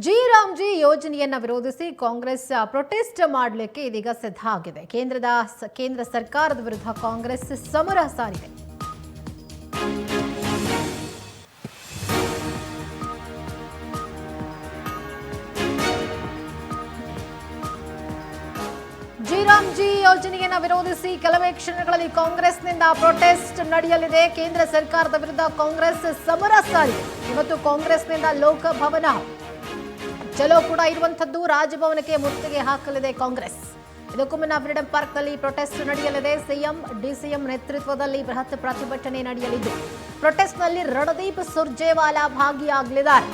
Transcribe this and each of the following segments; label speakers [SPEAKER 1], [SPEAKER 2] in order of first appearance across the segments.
[SPEAKER 1] G ಯೋಜನೆಯನ್ನ ವಿರೋಧಿಸಿ Congress protest ಮಾಡಲಿಕ್ಕೆ ಇದೀಗ ಸಿದ್ಧ ಆಗಿದೆ. ಕೇಂದ್ರ ಸರ್ಕಾರದ ವಿರುದ್ಧ ಕಾಂಗ್ರೆಸ್ ಸಮರ ಸಾರಿದೆ. ಜಿ ಯೋಜನೆಯನ್ನ ವಿರೋಧಿಸಿ ಕೆಲವೇ ಕ್ಷಣಗಳಲ್ಲಿ ಕಾಂಗ್ರೆಸ್ನಿಂದ ಪ್ರೊಟೆಸ್ಟ್ ನಡೆಯಲಿದೆ. ಕೇಂದ್ರ ಸರ್ಕಾರದ ವಿರುದ್ಧ ಕಾಂಗ್ರೆಸ್ ಸಮರ ಸಾರಿದೆ. ಇವತ್ತು ಕಾಂಗ್ರೆಸ್ನಿಂದ ಲೋಕಭವನ ಚಲೋ ಕೂಡ ಇರುವಂತದ್ದು. ರಾಜಭವನಕ್ಕೆ ಮುತ್ತಿಗೆ ಹಾಕಲಿದೆ ಕಾಂಗ್ರೆಸ್. ಇದಕ್ಕೂ ಮುನ್ನ ಫ್ರೀಡಂ ಪಾರ್ಕ್ನಲ್ಲಿ ಪ್ರೊಟೆಸ್ಟ್ ನಡೆಯಲಿದೆ. ಸಿಎಂ ಡಿಸಿಎಂ ನೇತೃತ್ವದಲ್ಲಿ ಬೃಹತ್ ಪ್ರತಿಭಟನೆ ನಡೆಯಲಿದ್ದು ಪ್ರೊಟೆಸ್ಟ್ನಲ್ಲಿ ರಣದೀಪ್ ಸುರ್ಜೇವಾಲಾ ಭಾಗಿಯಾಗಲಿದ್ದಾರೆ.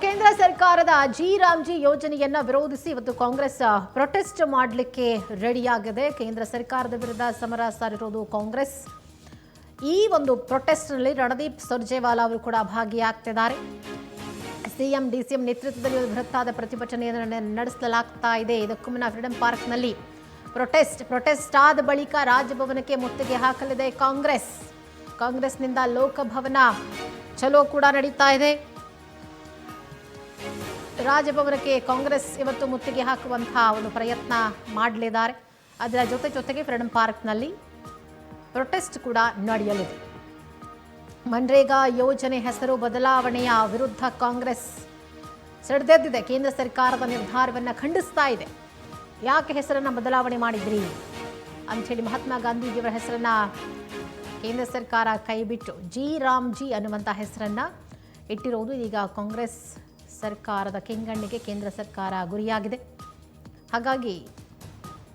[SPEAKER 1] ಕೇಂದ್ರ ಸರ್ಕಾರದ ಜಿ ಯೋಜನೆಯನ್ನ ವಿರೋಧಿಸಿ ಇವತ್ತು ಕಾಂಗ್ರೆಸ್ ಪ್ರೊಟೆಸ್ಟ್ ಮಾಡಲಿಕ್ಕೆ ರೆಡಿಯಾಗಿದೆ. ಕೇಂದ್ರ ಸರ್ಕಾರದ ವಿರುದ್ಧ ಸಮರ ಸಾರಿರುವುದು ಕಾಂಗ್ರೆಸ್. ಈ ಒಂದು ಪ್ರೊಟೆಸ್ಟ್ನಲ್ಲಿ ರಣದೀಪ್ ಸುರ್ಜೇವಾಲಾ ಅವರು ಕೂಡ ಭಾಗಿಯಾಗ್ತಿದ್ದಾರೆ. ಸಿಎಂ ಡಿಸಿಎಂ ನೇತೃತ್ವದಲ್ಲಿ ಬೃಹತ್ತಾದ ಪ್ರತಿಭಟನೆಯನ್ನು ನಡೆಸಲಾಗ್ತಾ ಇದೆ. ಇದಕ್ಕೂ ಮುನ್ನ ಫ್ರೀಡಂ ಪಾರ್ಕ್ನಲ್ಲಿ ಪ್ರೊಟೆಸ್ಟ್ ಆದ ಬಳಿಕ ರಾಜಭವನಕ್ಕೆ ಮುತ್ತಿಗೆ ಹಾಕಲಿದೆ ಕಾಂಗ್ರೆಸ್ನಿಂದ ಲೋಕಭವನ ಚಲೋ ಕೂಡ ನಡೀತಾ ಇದೆ. ರಾಜಭವನಕ್ಕೆ ಕಾಂಗ್ರೆಸ್ ಇವತ್ತು ಮುತ್ತಿಗೆ ಹಾಕುವಂತಹ ಒಂದು ಪ್ರಯತ್ನ ಮಾಡಲಿದ್ದಾರೆ. ಅದರ ಜೊತೆಗೆ ಫ್ರೀಡಂ ಪಾರ್ಕ್ನಲ್ಲಿ ಪ್ರೊಟೆಸ್ಟ್ ಕೂಡ ನಡೆಯಲಿದೆ. ಮನ್ರೇಗಾ ಯೋಜನೆ ಹೆಸರು ಬದಲಾವಣೆಯ ವಿರುದ್ಧ ಕಾಂಗ್ರೆಸ್ ಸಿಡಿದೆದ್ದಿದೆ. ಕೇಂದ್ರ ಸರ್ಕಾರದ ನಿರ್ಧಾರವನ್ನು ಖಂಡಿಸ್ತಾ ಇದೆ. ಯಾಕೆ ಹೆಸರನ್ನು ಬದಲಾವಣೆ ಮಾಡಿದ್ರಿ ಅಂಥೇಳಿ ಮಹಾತ್ಮ ಗಾಂಧೀಜಿಯವರ ಹೆಸರನ್ನ ಕೇಂದ್ರ ಸರ್ಕಾರ ಕೈಬಿಟ್ಟು ಜಿ ಅನ್ನುವಂಥ ಹೆಸರನ್ನ ಇಟ್ಟಿರುವುದು ಈಗ ಕಾಂಗ್ರೆಸ್ ಸರ್ಕಾರದ ಕೆಂಗಣ್ಣಿಗೆ ಕೇಂದ್ರ ಸರ್ಕಾರ ಗುರಿಯಾಗಿದೆ. ಹಾಗಾಗಿ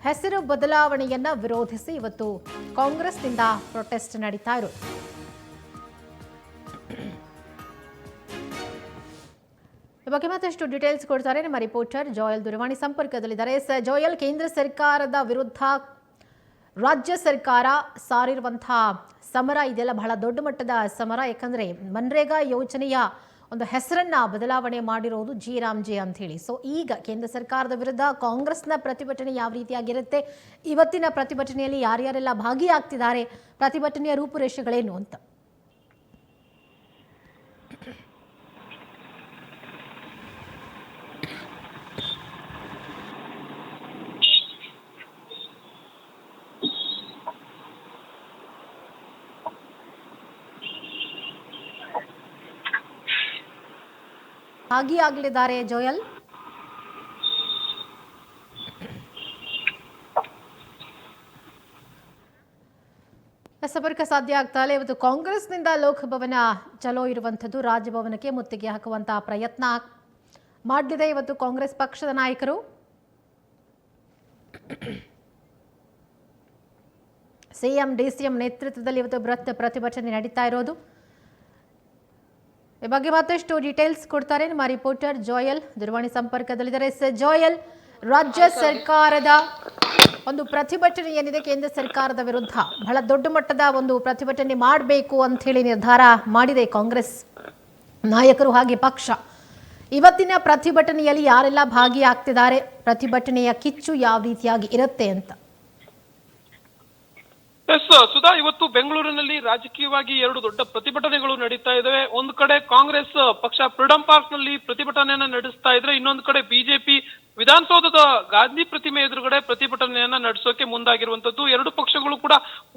[SPEAKER 1] ಹೆಸರು ಬದಲಾವಣೆಯನ್ನ ವಿರೋಧಿಸಿ ಇವತ್ತು ಕಾಂಗ್ರೆಸ್ನಿಂದ ಪ್ರೊಟೆಸ್ಟ್ ನಡೀತಾ ಇರೋದು. ಈ ಬಗ್ಗೆ ಮತ್ತಷ್ಟು ಡೀಟೇಲ್ಸ್ ಕೊಡ್ತಾರೆ ನಮ್ಮ ರಿಪೋರ್ಟರ್ ಜೋಯಲ್ ದೂರವಾಣಿ ಸಂಪರ್ಕದಲ್ಲಿದ್ದಾರೆ. ಜೋಯಲ್, ಕೇಂದ್ರ ಸರ್ಕಾರದ ವಿರುದ್ಧ ರಾಜ್ಯ ಸರ್ಕಾರ ಸಾರಿರುವಂತಹ ಸಮರ ಇದೆಲ್ಲ ಬಹಳ ದೊಡ್ಡ ಮಟ್ಟದ ಸಮರ. ಯಾಕಂದ್ರೆ ಮನ್ರೇಗಾ ಯೋಜನೆಯ ಒಂದು ಹೆಸರನ್ನ ಬದಲಾವಣೆ ಮಾಡಿರೋದು ಜಿ ಅಂತ ಹೇಳಿ. ಸೊ ಈಗ ಕೇಂದ್ರ ಸರ್ಕಾರದ ವಿರುದ್ಧ ಕಾಂಗ್ರೆಸ್ನ ಪ್ರತಿಭಟನೆ ಯಾವ ರೀತಿಯಾಗಿರುತ್ತೆ, ಇವತ್ತಿನ ಪ್ರತಿಭಟನೆಯಲ್ಲಿ ಯಾರ್ಯಾರೆಲ್ಲ ಭಾಗಿಯಾಗ್ತಿದ್ದಾರೆ, ಪ್ರತಿಭಟನೆಯ ರೂಪುರೇಷೆಗಳೇನು ಅಂತ? ಭಾಗಿಯಾಗಲಿದ್ದಾರೆ ಜೋಯಲ್. ಸಂಪರ್ಕ ಸಾಧ್ಯ ಆಗ್ತಾ ಇಲ್ಲ. ಇವತ್ತು ಕಾಂಗ್ರೆಸ್ನಿಂದ ಲೋಕಭವನ ಚಲೋ ಇರುವಂಥದ್ದು. ರಾಜಭವನಕ್ಕೆ ಮುತ್ತಿಗೆ ಹಾಕುವಂತಹ ಪ್ರಯತ್ನ ಮಾಡಲಿದೆ ಇವತ್ತು ಕಾಂಗ್ರೆಸ್ ಪಕ್ಷದ ನಾಯಕರು. ಸಿಎಂ ಡಿಸಿಎಂ ನೇತೃತ್ವದಲ್ಲಿ ಇವತ್ತು ಬೃಹತ್ ಪ್ರತಿಭಟನೆ ನಡೀತಾ ಇರೋದು. ಈ ಬಗ್ಗೆ ಮತ್ತಷ್ಟು ಡೀಟೇಲ್ಸ್ ಕೊಡ್ತಾರೆ ನಮ್ಮ ರಿಪೋರ್ಟರ್ ಜೋಯಲ್ ದೂರವಾಣಿ ಸಂಪರ್ಕದಲ್ಲಿದ್ದಾರೆ. ಜೋಯಲ್, ರಾಜ್ಯ ಸರ್ಕಾರದ ಒಂದು ಪ್ರತಿಭಟನೆ ಏನಿದೆ ಕೇಂದ್ರ ಸರ್ಕಾರದ ವಿರುದ್ಧ ಬಹಳ ದೊಡ್ಡ ಮಟ್ಟದ ಒಂದು ಪ್ರತಿಭಟನೆ ಮಾಡಬೇಕು ಅಂತ ಹೇಳಿ ನಿರ್ಧಾರ ಮಾಡಿದೆ ಕಾಂಗ್ರೆಸ್ ನಾಯಕರು ಹಾಗೆ ಪಕ್ಷ. ಇವತ್ತಿನ ಪ್ರತಿಭಟನೆಯಲ್ಲಿ ಯಾರೆಲ್ಲ ಭಾಗಿಯಾಗ್ತಿದ್ದಾರೆ, ಪ್ರತಿಭಟನೆಯ ಕಿಚ್ಚು ಯಾವ ರೀತಿಯಾಗಿ ಇರುತ್ತೆ ಅಂತ?
[SPEAKER 2] ಸುಧಾ, ಇವತ್ತು ಬೆಂಗಳೂರಿನಲ್ಲಿ ರಾಜಕೀಯವಾಗಿ ಎರಡು ದೊಡ್ಡ ಪ್ರತಿಭಟನೆಗಳು ನಡೀತಾ ಇದಾವೆ. ಒಂದು ಕಡೆ ಕಾಂಗ್ರೆಸ್ ಪಕ್ಷ ಫ್ರೀಡಂ ಪಾರ್ಕ್ ನಲ್ಲಿ ಪ್ರತಿಭಟನೆಯನ್ನ ನಡೆಸ್ತಾ ಇದ್ರೆ, ಇನ್ನೊಂದು ಕಡೆ ಬಿಜೆಪಿ ವಿಧಾನಸೌಧದ ಗಾಂಧಿ ಪ್ರತಿಮೆ ಎದುರುಗಡೆ ಪ್ರತಿಭಟನೆಯನ್ನ ನಡೆಸೋಕೆ ಮುಂದಾಗಿರುವಂತದ್ದು. ಎರಡು ಪಕ್ಷಗಳು ಕೂಡ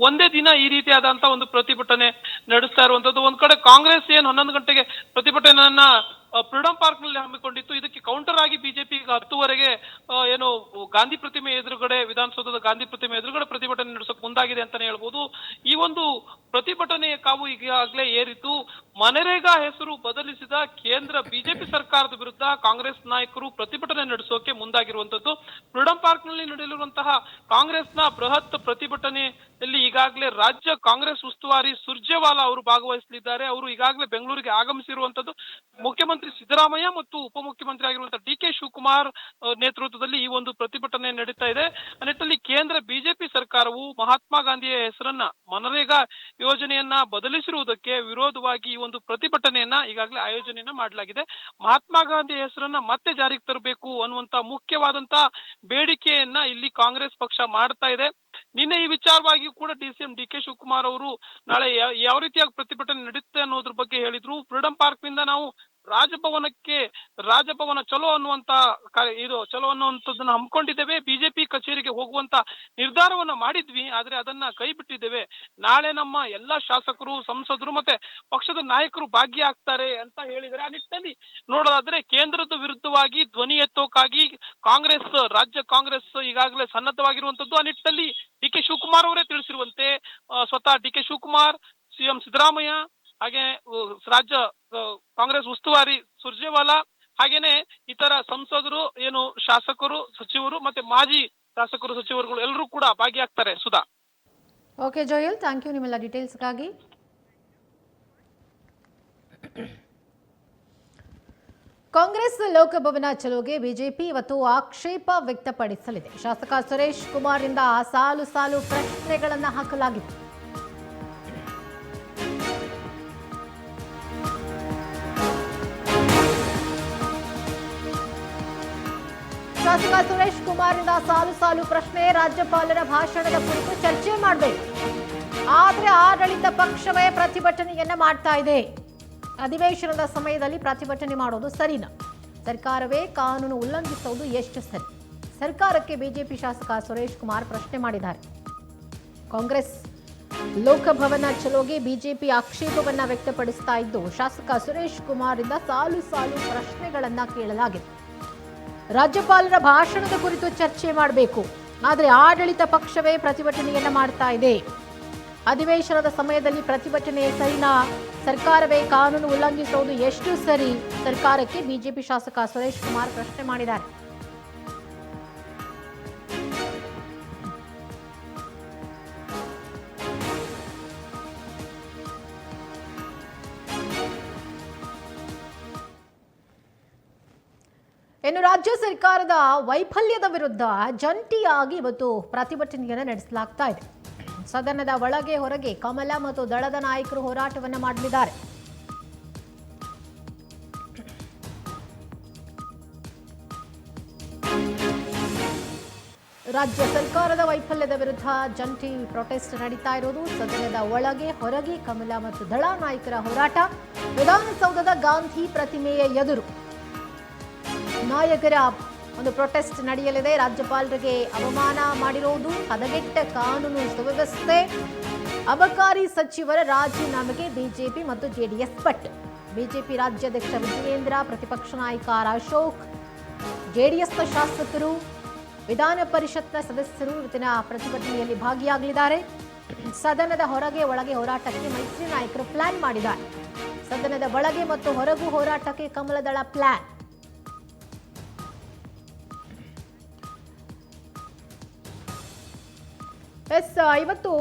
[SPEAKER 2] ಒಂದೇ ದಿನ ಈ ರೀತಿಯಾದಂತ ಒಂದು ಪ್ರತಿಭಟನೆ ನಡೆಸ್ತಾ ಇರುವಂತದ್ದು. ಒಂದ್ ಕಡೆ ಕಾಂಗ್ರೆಸ್ 11 ಗಂಟೆಗೆ ಪ್ರತಿಭಟನೆಯನ್ನ ಫ್ರೀಡಂ ಪಾರ್ಕ್ ನಲ್ಲಿ ಹಮ್ಮಿಕೊಂಡಿತ್ತು. ಇದಕ್ಕೆ ಕೌಂಟರ್ ಆಗಿ ಬಿಜೆಪಿ 10ವರೆಗೆ ಏನು ಗಾಂಧಿ ಪ್ರತಿಮೆ ಎದುರುಗಡೆ, ವಿಧಾನಸೌಧದ ಗಾಂಧಿ ಪ್ರತಿಮೆ ಎದುರುಗಡೆ ಪ್ರತಿಭಟನೆ ನಡೆಸೋಕೆ ಮುಂದಾಗಿದೆ ಅಂತಾನೆ ಹೇಳ್ಬೋದು. ಈ ಒಂದು ಪ್ರತಿಭಟನೆಯ ಕಾವು ಈಗಾಗಲೇ ಏರಿತು. ಮನರೇಗಾ ಹೆಸರು ಬದಲಿಸಿದ ಕೇಂದ್ರ ಬಿಜೆಪಿ ಸರ್ಕಾರದ ವಿರುದ್ಧ ಕಾಂಗ್ರೆಸ್ ನಾಯಕರು ಪ್ರತಿಭಟನೆ ನಡೆಸೋಕೆ ಮುಂದಾಗಿರುವಂತದ್ದು. ಫ್ರೀಡಂ ಪಾರ್ಕ್ ನಲ್ಲಿ ನಡೆಯಲಿರುವಂತಹ ಕಾಂಗ್ರೆಸ್ನ ಬೃಹತ್ ಪ್ರತಿಭಟನೆಯಲ್ಲಿ ಈಗಾಗಲೇ ರಾಜ್ಯ ಕಾಂಗ್ರೆಸ್ ಉಸ್ತುವಾರಿ ಸುರ್ಜೇವಾಲಾ ಅವರು ಭಾಗವಹಿಸಲಿದ್ದಾರೆ. ಅವರು ಈಗಾಗಲೇ ಬೆಂಗಳೂರಿಗೆ ಆಗಮಿಸಿರುವಂತದ್ದು. ಮುಖ್ಯಮಂತ್ರಿ ಸಿದ್ದರಾಮಯ್ಯ ಮತ್ತು ಉಪಮುಖ್ಯಮಂತ್ರಿ ಆಗಿರುವಂತಹ ಡಿ.ಕೆ. ಶಿವಕುಮಾರ್ ನೇತೃತ್ವದಲ್ಲಿ ಈ ಒಂದು ಪ್ರತಿಭಟನೆ ನಡೀತಾ ಇದೆ. ಆ ನಿಟ್ಟಿನಲ್ಲಿ ಕೇಂದ್ರ ಬಿಜೆಪಿ ಸರ್ಕಾರವು ಮಹಾತ್ಮ ಗಾಂಧಿಯ ಹೆಸರನ್ನ ಮನರೇಗಾ ಯೋಜನೆಯನ್ನ ಬದಲಿಸಿರುವುದಕ್ಕೆ ವಿರೋಧವಾಗಿ ಈ ಒಂದು ಪ್ರತಿಭಟನೆಯನ್ನ ಈಗಾಗಲೇ ಆಯೋಜನೆಯನ್ನ ಮಾಡಲಾಗಿದೆ. ಮಹಾತ್ಮ ಗಾಂಧಿ ಹೆಸರನ್ನ ಮತ್ತೆ ಜಾರಿಗೆ ತರಬೇಕು ಅನ್ನುವಂತ ಮುಖ್ಯವಾದಂತ ಬೇಡಿಕೆಯನ್ನ ಇಲ್ಲಿ ಕಾಂಗ್ರೆಸ್ ಪಕ್ಷ ಮಾಡ್ತಾ ಇದೆ. ನಿನ್ನೆ ಈ ವಿಚಾರವಾಗಿ ಕೂಡ DCM DK ಶಿವಕುಮಾರ್ ಅವರು ನಾಳೆ ಯಾವ ರೀತಿಯಾಗಿ ಪ್ರತಿಭಟನೆ ನಡೆಯುತ್ತೆ ಅನ್ನೋದ್ರ ಬಗ್ಗೆ ಹೇಳಿದ್ರು. ಫ್ರೀಡಂ ಪಾರ್ಕ್ ನಿಂದ ನಾವು ರಾಜಭವನ ಚಲೋ ಅನ್ನುವಂತ ಇದು ಚಲೋ ಅನ್ನುವಂಥದ್ದನ್ನ ಹಮ್ಮಿಕೊಂಡಿದ್ದೇವೆ. ಬಿಜೆಪಿ ಕಚೇರಿಗೆ ಹೋಗುವಂತ ನಿರ್ಧಾರವನ್ನ ಮಾಡಿದ್ವಿ, ಆದ್ರೆ ಅದನ್ನ ಕೈ ಬಿಟ್ಟಿದ್ದೇವೆ. ನಾಳೆ ನಮ್ಮ ಎಲ್ಲಾ ಶಾಸಕರು, ಸಂಸದರು ಮತ್ತೆ ಪಕ್ಷದ ನಾಯಕರು ಭಾಗಿಯಾಗ್ತಾರೆ ಅಂತ ಹೇಳಿದರೆ, ಆ ನಿಟ್ಟಿನಲ್ಲಿ ನೋಡೋದಾದ್ರೆ ಕೇಂದ್ರದ ವಿರುದ್ಧವಾಗಿ ಧ್ವನಿ ಎತ್ತೋಕ್ಕಾಗಿ ರಾಜ್ಯ ಕಾಂಗ್ರೆಸ್ ಈಗಾಗಲೇ ಸನ್ನದ್ಧವಾಗಿರುವಂತದ್ದು. ಆ ನಿಟ್ಟಿನಲ್ಲಿ DK ಶಿವಕುಮಾರ್ ಅವರೇ ತಿಳಿಸಿರುವಂತೆ ಸ್ವತಃ DK ಶಿವಕುಮಾರ್, CM ಸಿದ್ದರಾಮಯ್ಯ, ಹಾಗೆ ರಾಜ್ಯ ಕಾಂಗ್ರೆಸ್ ಉಸ್ತುವಾರಿ ಸುರ್ಜೇವಾಲಾ, ಹಾಗೇನೆ ಇತರ ಸಂಸದರು, ಶಾಸಕರು, ಸಚಿವರು ಮತ್ತೆ ಮಾಜಿ ಶಾಸಕರು, ಸಚಿವರುಗಳು ಎಲ್ಲರೂ ಕೂಡ ಭಾಗಿಯಾಗ್ತಾರೆ. Sudha.
[SPEAKER 1] Okay Joel, thank you ನಿಮ್ಮೆಲ್ಲ ಡೀಟೇಲ್ಸ್ಗಾಗಿ. ಕಾಂಗ್ರೆಸ್ ಲೋಕಭವನ ಚಲೋಗೆ ಬಿಜೆಪಿ ಇವತ್ತು ಆಕ್ಷೇಪ ವ್ಯಕ್ತಪಡಿಸಲಿದೆ. ಶಾಸಕ ಸುರೇಶ್ ಕುಮಾರ್ರಿಂದ ಸಾಲು ಸಾಲು ಪ್ರಶ್ನೆಗಳನ್ನು ಹಾಕಲಾಗಿದೆ. ಶಾಸಕ ಸುರೇಶ್ ಕುಮಾರ್ರಿಂದ ಸಾಲು ಸಾಲು ಪ್ರಶ್ನೆ. ರಾಜ್ಯಪಾಲರ ಭಾಷಣದ ಕುರಿತು ಚರ್ಚೆ ಮಾಡಬೇಕು, ಆದ್ರೆ ಆಡಳಿತ ಪಕ್ಷವೇ ಪ್ರತಿಭಟನೆಯನ್ನ ಮಾಡ್ತಾ ಇದೆ. ಅಧಿವೇಶನದ ಸಮಯದಲ್ಲಿ ಪ್ರತಿಭಟನೆ ಮಾಡೋದು ಸರಿನಾ? ಸರ್ಕಾರವೇ ಕಾನೂನು ಉಲ್ಲಂಘಿಸುವುದು ಎಷ್ಟು ಸರಿ? ಸರ್ಕಾರಕ್ಕೆ ಬಿಜೆಪಿ ಶಾಸಕ ಸುರೇಶ್ ಕುಮಾರ್ ಪ್ರಶ್ನೆ ಮಾಡಿದ್ದಾರೆ. ಕಾಂಗ್ರೆಸ್ ಲೋಕಭವನ ಚಲೋಗೆ ಬಿಜೆಪಿ ಆಕ್ಷೇಪವನ್ನ ವ್ಯಕ್ತಪಡಿಸ್ತಾ ಇದ್ದು, ಶಾಸಕ ಸುರೇಶ್ ಕುಮಾರ್ ಇಂದ ಸಾಲು ಸಾಲು ಪ್ರಶ್ನೆಗಳನ್ನ ಕೇಳಲಾಗಿದೆ. ರಾಜ್ಯಪಾಲರ ಭಾಷಣದ ಕುರಿತು ಚರ್ಚೆ ಮಾಡಬೇಕು, ಆದರೆ ಆಡಳಿತ ಪಕ್ಷವೇ ಪ್ರತಿಭಟನೆಯನ್ನ ಮಾಡ್ತಾ ಇದೆ. ಅಧಿವೇಶನದ ಸಮಯದಲ್ಲಿ ಪ್ರತಿಭಟನೆ ಸರಿನಾ? ಸರ್ಕಾರವೇ ಕಾನೂನು ಉಲ್ಲಂಘಿಸುವುದು ಎಷ್ಟು ಸರಿ? ಸರ್ಕಾರಕ್ಕೆ ಬಿಜೆಪಿ ಶಾಸಕ ಸುರೇಶ್ ಕುಮಾರ್ ಪ್ರಶ್ನೆ ಮಾಡಿದ್ದಾರೆ. ಇನ್ನು ರಾಜ್ಯ ಸರ್ಕಾರದ ವೈಫಲ್ಯದ ವಿರುದ್ಧ ಜಂಟಿಯಾಗಿ ಇವತ್ತು ಪ್ರತಿಭಟನೆಯನ್ನು ನಡೆಸಲಾಗ್ತಾ ಇದೆ. ಸದನದ ಒಳಗೆ ಹೊರಗೆ ಕಮಲ ಮತ್ತು ದಳದ ನಾಯಕರು ಹೋರಾಟವನ್ನು ಮಾಡಲಿದ್ದಾರೆ. ರಾಜ್ಯ ಸರ್ಕಾರದ ವೈಫಲ್ಯದ ವಿರುದ್ಧ ಜಂಟಿ ಪ್ರೊಟೆಸ್ಟ್ ನಡೀತಾ ಇರೋದು. ಸದನದ ಒಳಗೆ ಹೊರಗೆ ಕಮಲ ಮತ್ತು ದಳ ನಾಯಕರ ಹೋರಾಟ. ವಿಧಾನಸೌಧದ ಗಾಂಧಿ ಪ್ರತಿಮೆಯ ಎದುರು ನಾಯಕರ ಒಂದು ಪ್ರೊಟೆಸ್ಟ್ ನಡೆಯಲಿದೆ. ರಾಜ್ಯಪಾಲರಿಗೆ ಅವಮಾನ ಮಾಡಿರೋದು, ಹದಗೆಟ್ಟ ಕಾನೂನು ಸುವ್ಯವಸ್ಥೆ, ಅಬಕಾರಿ ಸಚಿವರ ರಾಜೀನಾಮೆಗೆ ಬಿಜೆಪಿ ಮತ್ತು ಜೆಡಿಎಸ್ ಪಟ್ಟು. ಬಿಜೆಪಿ ರಾಜ್ಯಾಧ್ಯಕ್ಷ ವಿಜಯೇಂದ್ರ, ಪ್ರತಿಪಕ್ಷ ನಾಯಕ ಅಶೋಕ್, ಜೆಡಿಎಸ್ನ ಶಾಸಕರು, ವಿಧಾನ ಪರಿಷತ್ನ ಸದಸ್ಯರು ಇವತ್ತಿನ ಪ್ರತಿಭಟನೆಯಲ್ಲಿ ಭಾಗಿಯಾಗಲಿದ್ದಾರೆ. ಸದನದ ಹೊರಗೆ ಒಳಗೆ ಹೋರಾಟಕ್ಕೆ ಮೈತ್ರಿ ನಾಯಕರು ಪ್ಲಾನ್ ಮಾಡಿದ್ದಾರೆ. ಸದನದ ಒಳಗೆ ಮತ್ತು ಹೊರಗೂ ಹೋರಾಟಕ್ಕೆ ಕಮಲದಳ ಪ್ಲಾನ್. ಇವತ್ತು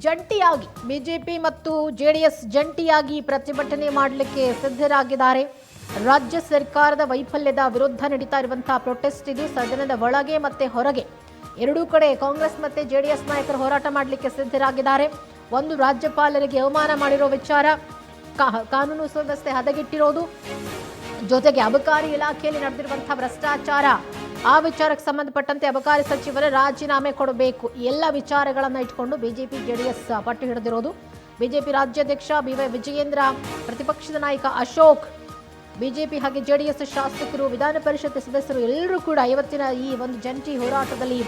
[SPEAKER 1] ಜಂಟಿಯಾಗಿ ಬಿಜೆಪಿ ಮತ್ತು ಜೆಡಿಎಸ್ ಜಂಟಿಯಾಗಿ ಪ್ರತಿಭಟನೆ ಮಾಡಲಿಕ್ಕೆ ಸಿದ್ಧರಾಗಿದ್ದಾರೆ. ರಾಜ್ಯ ಸರ್ಕಾರದ ವೈಫಲ್ಯದ ವಿರುದ್ಧ ನಡೀತಾ ಇರುವಂತಹ ಪ್ರೊಟೆಸ್ಟ್ ಇದು. ಸದನದ ಒಳಗೆ ಮತ್ತೆ ಹೊರಗೆ ಎರಡೂ ಕಡೆ ಕಾಂಗ್ರೆಸ್ ಮತ್ತೆ ಜೆಡಿಎಸ್ ನಾಯಕರು ಹೋರಾಟ ಮಾಡಲಿಕ್ಕೆ ಸಿದ್ಧರಾಗಿದ್ದಾರೆ. ಒಂದು, ರಾಜ್ಯಪಾಲರಿಗೆ ಅವಮಾನ ಮಾಡಿರೋ ವಿಚಾರ, ಕಾನೂನು ಸುವ್ಯವಸ್ಥೆ ಹದಗೆಟ್ಟಿರೋದು, ಜೊತೆಗೆ ಅಬಕಾರಿ ಇಲಾಖೆಯಲ್ಲಿ ನಡೆದಿರುವಂತಹ ಭ್ರಷ್ಟಾಚಾರ, ಆ ವಿಚಾರಕ್ಕೆ ಸಂಬಂಧಪಟ್ಟಂತೆ ಅಬಕಾರಿ ಸಚಿವರ ರಾಜೀನಾಮೆ ಕೊಡಬೇಕು. ಎಲ್ಲ ವಿಚಾರಗಳನ್ನು ಇಟ್ಕೊಂಡು ಬಿಜೆಪಿ ಜೆಡಿಎಸ್ ಪಟ್ಟು ಹಿಡಿದಿರೋದು. ಬಿಜೆಪಿ ರಾಜ್ಯಾಧ್ಯಕ್ಷ BY ವಿಜಯೇಂದ್ರ, ಪ್ರತಿಪಕ್ಷದ ನಾಯಕ ಅಶೋಕ್, ಬಿಜೆಪಿ ಹಾಗೆ ಜೆಡಿಎಸ್ ಶಾಸಕರು, ವಿಧಾನ ಪರಿಷತ್ ಸದಸ್ಯರು ಎಲ್ಲರೂ ಕೂಡ ಇವತ್ತಿನ ಈ ಒಂದು ಜಂಟಿ ಹೋರಾಟದಲ್ಲಿ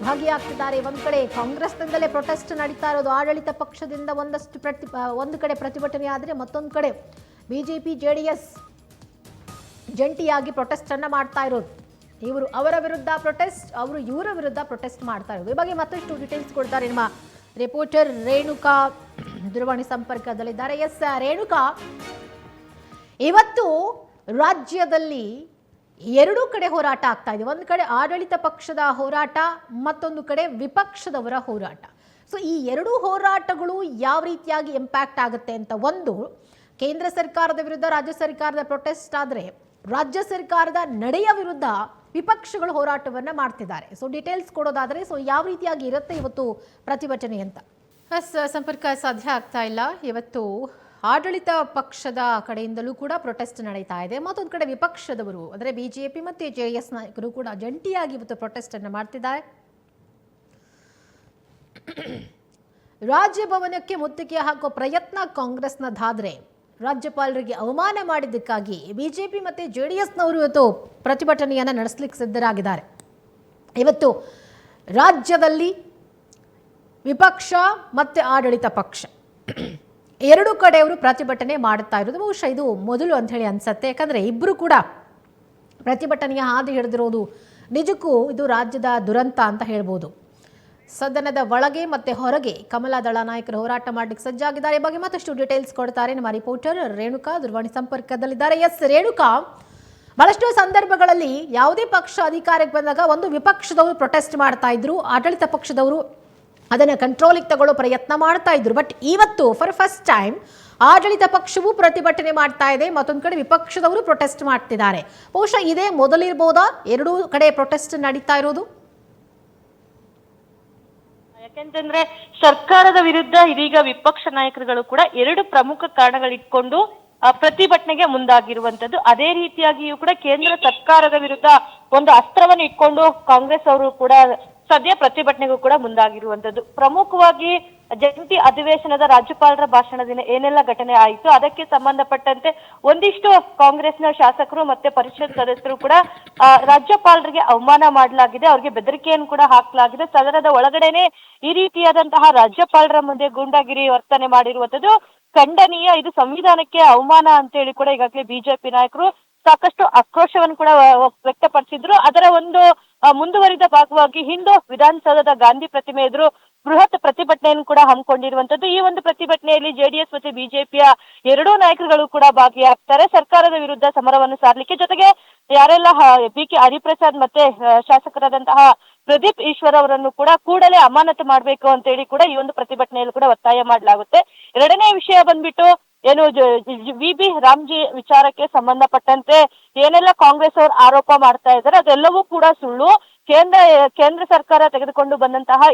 [SPEAKER 1] ಭಾಗಿಯಾಗ್ತಿದ್ದಾರೆ. ಒಂದು ಕಡೆ ಕಾಂಗ್ರೆಸ್ನಿಂದಲೇ ಪ್ರೊಟೆಸ್ಟ್ ನಡೀತಾ ಇರೋದು, ಆಡಳಿತ ಪಕ್ಷದಿಂದ ಒಂದು ಕಡೆ ಪ್ರತಿಭಟನೆ ಆದರೆ ಮತ್ತೊಂದು ಕಡೆ ಬಿಜೆಪಿ ಜೆಡಿಎಸ್ ಜಂಟಿಯಾಗಿ ಪ್ರೊಟೆಸ್ಟ್ ಅನ್ನ ಮಾಡ್ತಾ ಇರೋದು. ಇವರು ಅವರ ವಿರುದ್ಧ ಪ್ರೊಟೆಸ್ಟ್, ಅವರು ಇವರ ವಿರುದ್ಧ ಪ್ರೊಟೆಸ್ಟ್ ಮಾಡ್ತಾ ಇರೋದು. ಈ ಬಗ್ಗೆ ಮತ್ತಷ್ಟು ಡೀಟೇಲ್ಸ್ ಕೊಡ್ತಾರೆ ನಮ್ಮ ರಿಪೋರ್ಟರ್ ರೇಣುಕಾ, ದೂರವಾಣಿ ಸಂಪರ್ಕದಲ್ಲಿದ್ದಾರೆ. ಎಸ್ ರೇಣುಕಾ, ಇವತ್ತು ರಾಜ್ಯದಲ್ಲಿ ಎರಡೂ ಕಡೆ ಹೋರಾಟ ಆಗ್ತಾ ಇದೆ. ಒಂದು ಕಡೆ ಆಡಳಿತ ಪಕ್ಷದ ಹೋರಾಟ, ಮತ್ತೊಂದು ಕಡೆ ವಿಪಕ್ಷದವರ ಹೋರಾಟ. ಸೊ ಈ ಎರಡೂ ಹೋರಾಟಗಳು ಯಾವ ರೀತಿಯಾಗಿ ಇಂಪ್ಯಾಕ್ಟ್ ಆಗುತ್ತೆ ಅಂತ, ಒಂದು ಕೇಂದ್ರ ಸರ್ಕಾರದ ವಿರುದ್ಧ ರಾಜ್ಯ ಸರ್ಕಾರದ ಪ್ರೊಟೆಸ್ಟ್ ಆದರೆ ರಾಜ್ಯ ಸರ್ಕಾರದ ನಡೆಯ ವಿರುದ್ಧ ವಿಪಕ್ಷಗಳು ಹೋರಾಟವನ್ನ ಮಾಡ್ತಿದ್ದಾರೆ. ಸೊ ಡೀಟೇಲ್ಸ್ ಕೊಡೋದಾದ್ರೆ, ಸೊ ಯಾವ ರೀತಿಯಾಗಿ ಇರುತ್ತೆ ಇವತ್ತು ಪ್ರತಿಭಟನೆ ಅಂತ? ಸಂಪರ್ಕ ಸಾಧ್ಯ ಆಗ್ತಾ ಇಲ್ಲ. ಇವತ್ತು ಆಡಳಿತ ಪಕ್ಷದ ಕಡೆಯಿಂದಲೂ ಕೂಡ ಪ್ರೊಟೆಸ್ಟ್ ನಡೀತಾ ಇದೆ. ಮತ್ತೊಂದು ಕಡೆ ವಿಪಕ್ಷದವರು ಅಂದರೆ ಬಿಜೆಪಿ ಮತ್ತು ಜೆಡಿಎಸ್ ನಾಯಕರು ಕೂಡ ಜಂಟಿಯಾಗಿ ಇವತ್ತು ಪ್ರೊಟೆಸ್ಟ್ ಅನ್ನು ಮಾಡ್ತಿದ್ದಾರೆ. ರಾಜಭವನಕ್ಕೆ ಮುತ್ತಿಗೆ ಹಾಕೋ ಪ್ರಯತ್ನ ಕಾಂಗ್ರೆಸ್ನದಾದ್ರೆ ರಾಜ್ಯಪಾಲರಿಗೆ ಅವಮಾನ ಮಾಡಿದ್ದಕ್ಕಾಗಿ ಬಿಜೆಪಿ ಮತ್ತು ಜೆಡಿಎಸ್ನವರು ಇವತ್ತು ಪ್ರತಿಭಟನೆಯನ್ನು ನಡೆಸಲಿಕ್ಕೆ ಸಿದ್ಧರಾಗಿದ್ದಾರೆ. ಇವತ್ತು ರಾಜ್ಯದಲ್ಲಿ ವಿಪಕ್ಷ ಮತ್ತು ಆಡಳಿತ ಪಕ್ಷ ಎರಡು ಕಡೆಯವರು ಪ್ರತಿಭಟನೆ ಮಾಡುತ್ತಾ ಇರೋದು ಬಹುಶಃ ಇದು ಮೊದಲು ಅಂಥೇಳಿ ಅನಿಸುತ್ತೆ. ಯಾಕಂದರೆ ಇಬ್ಬರು ಕೂಡ ಪ್ರತಿಭಟನೆಯ ಹಾದಿ ಹಿಡಿದಿರೋದು ನಿಜಕ್ಕೂ ಇದು ರಾಜ್ಯದ ದುರಂತ ಅಂತ ಹೇಳ್ಬೋದು. ಸದನದ ಒಳಗೆ ಮತ್ತು ಹೊರಗೆ ಕಮಲ ದಳ ನಾಯಕರು ಹೋರಾಟ ಮಾಡಲಿಕ್ಕೆ ಸಜ್ಜಾಗಿದ್ದಾರೆ. ಈ ಬಗ್ಗೆ ಮತ್ತಷ್ಟು ಡೀಟೇಲ್ಸ್ ಕೊಡ್ತಾರೆ ನಮ್ಮ ರಿಪೋರ್ಟರ್ ರೇಣುಕಾ, ದೂರವಾಣಿ ಸಂಪರ್ಕದಲ್ಲಿದ್ದಾರೆ. ಎಸ್ ರೇಣುಕಾ, ಬಹಳಷ್ಟು ಸಂದರ್ಭಗಳಲ್ಲಿ ಯಾವುದೇ ಪಕ್ಷ ಅಧಿಕಾರಕ್ಕೆ ಬಂದಾಗ ಒಂದು ವಿಪಕ್ಷದವರು ಪ್ರೊಟೆಸ್ಟ್ ಮಾಡ್ತಾ ಇದ್ರು, ಆಡಳಿತ ಪಕ್ಷದವರು ಅದನ್ನು ಕಂಟ್ರೋಲಿಗೆ ತಗೊಳ್ಳೋ ಪ್ರಯತ್ನ ಮಾಡ್ತಾ ಇದ್ರು. ಬಟ್ ಇವತ್ತು ಫಾರ್ ಫಸ್ಟ್ ಟೈಮ್ ಆಡಳಿತ ಪಕ್ಷವೂ ಪ್ರತಿಭಟನೆ ಮಾಡ್ತಾ ಇದೆ, ಮತ್ತೊಂದು ಕಡೆ ವಿಪಕ್ಷದವರು ಪ್ರೊಟೆಸ್ಟ್ ಮಾಡ್ತಿದ್ದಾರೆ. ಬಹುಶಃ ಇದೇ ಮೊದಲಿರ್ಬೋದಾ ಎರಡೂ ಕಡೆ ಪ್ರೊಟೆಸ್ಟ್ ನಡೀತಾ ಇರೋದು?
[SPEAKER 3] ಯಾಕೆಂತಂದ್ರೆ ಸರ್ಕಾರದ ವಿರುದ್ಧ ಇದೀಗ ವಿಪಕ್ಷ ನಾಯಕರುಗಳು ಕೂಡ ಎರಡು ಪ್ರಮುಖ ಕಾರಣಗಳಿಟ್ಕೊಂಡು ಪ್ರತಿಭಟನೆಗೆ ಮುಂದಾಗಿರುವಂತದ್ದು. ಅದೇ ರೀತಿಯಾಗಿಯೂ ಕೂಡ ಕೇಂದ್ರ ಸರ್ಕಾರದ ವಿರುದ್ಧ ಒಂದು ಅಸ್ತ್ರವನ್ನು ಇಟ್ಕೊಂಡು ಕಾಂಗ್ರೆಸ್ ಅವರು ಕೂಡ ಸದ್ಯ ಪ್ರತಿಭಟನೆಗೂ ಕೂಡ ಮುಂದಾಗಿರುವಂತದ್ದು. ಪ್ರಮುಖವಾಗಿ ಜಂಟಿ ಅಧಿವೇಶನದ ರಾಜ್ಯಪಾಲರ ಭಾಷಣದಿಂದ ಏನೆಲ್ಲ ಘಟನೆ ಆಯಿತು ಅದಕ್ಕೆ ಸಂಬಂಧಪಟ್ಟಂತೆ ಒಂದಿಷ್ಟು ಕಾಂಗ್ರೆಸ್ನ ಶಾಸಕರು ಮತ್ತೆ ಪರಿಷತ್ ಸದಸ್ಯರು ಕೂಡ ರಾಜ್ಯಪಾಲರಿಗೆ ಅವಮಾನ ಮಾಡಲಾಗಿದೆ, ಅವ್ರಿಗೆ ಬೆದರಿಕೆಯನ್ನು ಕೂಡ ಹಾಕಲಾಗಿದೆ. ಸದನದ ಒಳಗಡೆನೆ ಈ ರೀತಿಯಾದಂತಹ ರಾಜ್ಯಪಾಲರ ಮುಂದೆ ಗೂಂಡಾಗಿರಿ ವರ್ತನೆ ಮಾಡಿರುವಂತದ್ದು ಖಂಡನೀಯ. ಇದು ಸಂವಿಧಾನಕ್ಕೆ ಅವಮಾನ ಅಂತ ಹೇಳಿ ಕೂಡ ಈಗಾಗಲೇ ಬಿಜೆಪಿ ನಾಯಕರು ಸಾಕಷ್ಟು ಆಕ್ರೋಶವನ್ನು ಕೂಡ ವ್ಯಕ್ತಪಡಿಸಿದ್ರು. ಅದರ ಒಂದು ಮುಂದುವರಿದ ಭಾಗವಾಗಿ ಹಿಂದೂ ವಿಧಾನಸೌಧದ ಗಾಂಧಿ ಪ್ರತಿಮೆ ಎದುರು ಬೃಹತ್ ಪ್ರತಿಭಟನೆಯನ್ನು ಕೂಡ ಹಮ್ಮಿಕೊಂಡಿರುವಂತದ್ದು. ಈ ಒಂದು ಪ್ರತಿಭಟನೆಯಲ್ಲಿ ಜೆಡಿಎಸ್ ಮತ್ತು ಬಿಜೆಪಿಯ ಎರಡೂ ನಾಯಕರುಗಳು ಕೂಡ ಭಾಗಿಯಾಗ್ತಾರೆ ಸರ್ಕಾರದ ವಿರುದ್ಧ ಸಮರವನ್ನು ಸಾರಲಿಕ್ಕೆ. ಜೊತೆಗೆ ಯಾರೆಲ್ಲ ಬಿ.ಕೆ. ಹರಿಪ್ರಸಾದ್ ಮತ್ತೆ ಶಾಸಕರಾದಂತಹ ಪ್ರದೀಪ್ ಈಶ್ವರ್ ಅವರನ್ನು ಕೂಡ ಕೂಡಲೇ ಅಮಾನತು ಮಾಡಬೇಕು ಅಂತ ಹೇಳಿ ಕೂಡ ಈ ಒಂದು ಪ್ರತಿಭಟನೆಯಲ್ಲಿ ಕೂಡ ಒತ್ತಾಯ ಮಾಡಲಾಗುತ್ತೆ. ಎರಡನೇ ವಿಷಯ ಬಂದ್ಬಿಟ್ಟು ಏನು ವಿ.ಬಿ. ರಾಮ್ಜಿ ವಿಚಾರಕ್ಕೆ ಸಂಬಂಧಪಟ್ಟಂತೆ ಏನೆಲ್ಲ ಕಾಂಗ್ರೆಸ್ ಅವರು ಆರೋಪ ಮಾಡ್ತಾ ಇದ್ದಾರೆ ಅದೆಲ್ಲವೂ ಕೂಡ ಸುಳ್ಳು. ಕೇಂದ್ರ ಸರ್ಕಾರ ತೆಗೆದುಕೊಂಡು ಬಂದಂತಹ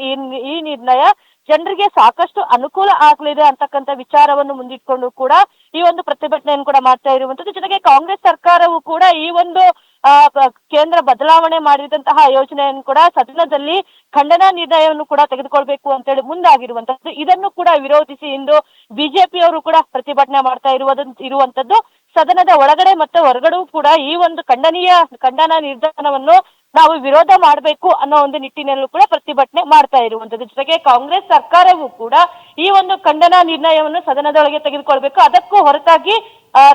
[SPEAKER 3] ಈ ನಿರ್ಣಯ ಜನರಿಗೆ ಸಾಕಷ್ಟು ಅನುಕೂಲ ಆಗಲಿದೆ ಅಂತಕ್ಕಂಥ ವಿಚಾರವನ್ನು ಮುಂದಿಟ್ಕೊಂಡು ಕೂಡ ಈ ಒಂದು ಪ್ರತಿಭಟನೆಯನ್ನು ಕೂಡ ಮಾಡ್ತಾ ಇರುವಂತದ್ದು. ಜೊತೆಗೆ ಕಾಂಗ್ರೆಸ್ ಸರ್ಕಾರವು ಕೂಡ ಈ ಒಂದು ಕೇಂದ್ರ ಬದಲಾವಣೆ ಮಾಡಿದಂತಹ ಯೋಜನೆಯನ್ನು ಕೂಡ ಸದನದಲ್ಲಿ ಖಂಡನಾ ನಿರ್ಣಯವನ್ನು ಕೂಡ ತೆಗೆದುಕೊಳ್ಬೇಕು ಅಂತ ಹೇಳಿ ಮುಂದಾಗಿರುವಂತದ್ದು. ಇದನ್ನು ಕೂಡ ವಿರೋಧಿಸಿ ಇಂದು ಬಿಜೆಪಿಯವರು ಕೂಡ ಪ್ರತಿಭಟನೆ ಮಾಡ್ತಾ ಇರುವಂತದ್ದು. ಸದನದ ಒಳಗಡೆ ಮತ್ತೆ ಹೊರಗಡೆ ಕೂಡ ಈ ಒಂದು ಖಂಡನಾ ನಿರ್ಧಾರವನ್ನು ನಾವು ವಿರೋಧ ಮಾಡಬೇಕು ಅನ್ನೋ ಒಂದು ನಿಟ್ಟಿನಲ್ಲೂ ಕೂಡ ಪ್ರತಿಭಟನೆ ಮಾಡ್ತಾ ಇರುವಂತದ್ದು. ಜೊತೆಗೆ ಕಾಂಗ್ರೆಸ್ ಸರ್ಕಾರವೂ ಕೂಡ ಈ ಒಂದು ಖಂಡನಾ ನಿರ್ಣಯವನ್ನು ಸದನದೊಳಗೆ ತೆಗೆದುಕೊಳ್ಬೇಕು. ಅದಕ್ಕೂ ಹೊರತಾಗಿ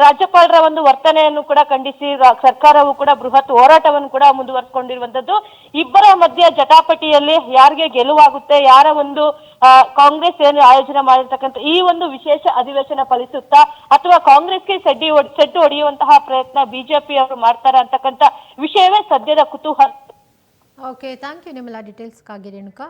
[SPEAKER 3] ರಾಜ್ಯಪಾಲರ ಒಂದು ವರ್ತನೆಯನ್ನು ಕೂಡ ಖಂಡಿಸಿ ಸರ್ಕಾರವು ಕೂಡ ಬೃಹತ್ ಹೋರಾಟವನ್ನು ಕೂಡ ಮುಂದುವರಿಸಿಕೊಂಡಿರುವಂತದ್ದು. ಇಬ್ಬರ ಮಧ್ಯೆ ಜಟಾಪಟಿಯಲ್ಲಿ ಯಾರಿಗೆ ಗೆಲುವಾಗುತ್ತೆ, ಯಾರ ಒಂದು ಕಾಂಗ್ರೆಸ್ ಏನು ಆಯೋಜನೆ ಮಾಡಿರ್ತಕ್ಕಂಥ ಈ ಒಂದು ವಿಶೇಷ ಅಧಿವೇಶನ ಫಲಿಸುತ್ತಾ ಅಥವಾ ಕಾಂಗ್ರೆಸ್ಗೆ ಸೆಡ್ಡು ಹೊಡೆಯುವಂತಹ ಪ್ರಯತ್ನ ಬಿಜೆಪಿ ಅವರು ಮಾಡ್ತಾರೆ ಅಂತಕ್ಕಂಥ ವಿಷಯವೇ ಸದ್ಯದ ಕುತೂಹಲ.
[SPEAKER 1] ಓಕೆ, ಥ್ಯಾಂಕ್ ಯು ನಿಮ್ಮೆಲ್ಲ ಡೀಟೇಲ್ಸ್ಗಾಗಿ ರೇಣುಕಾ.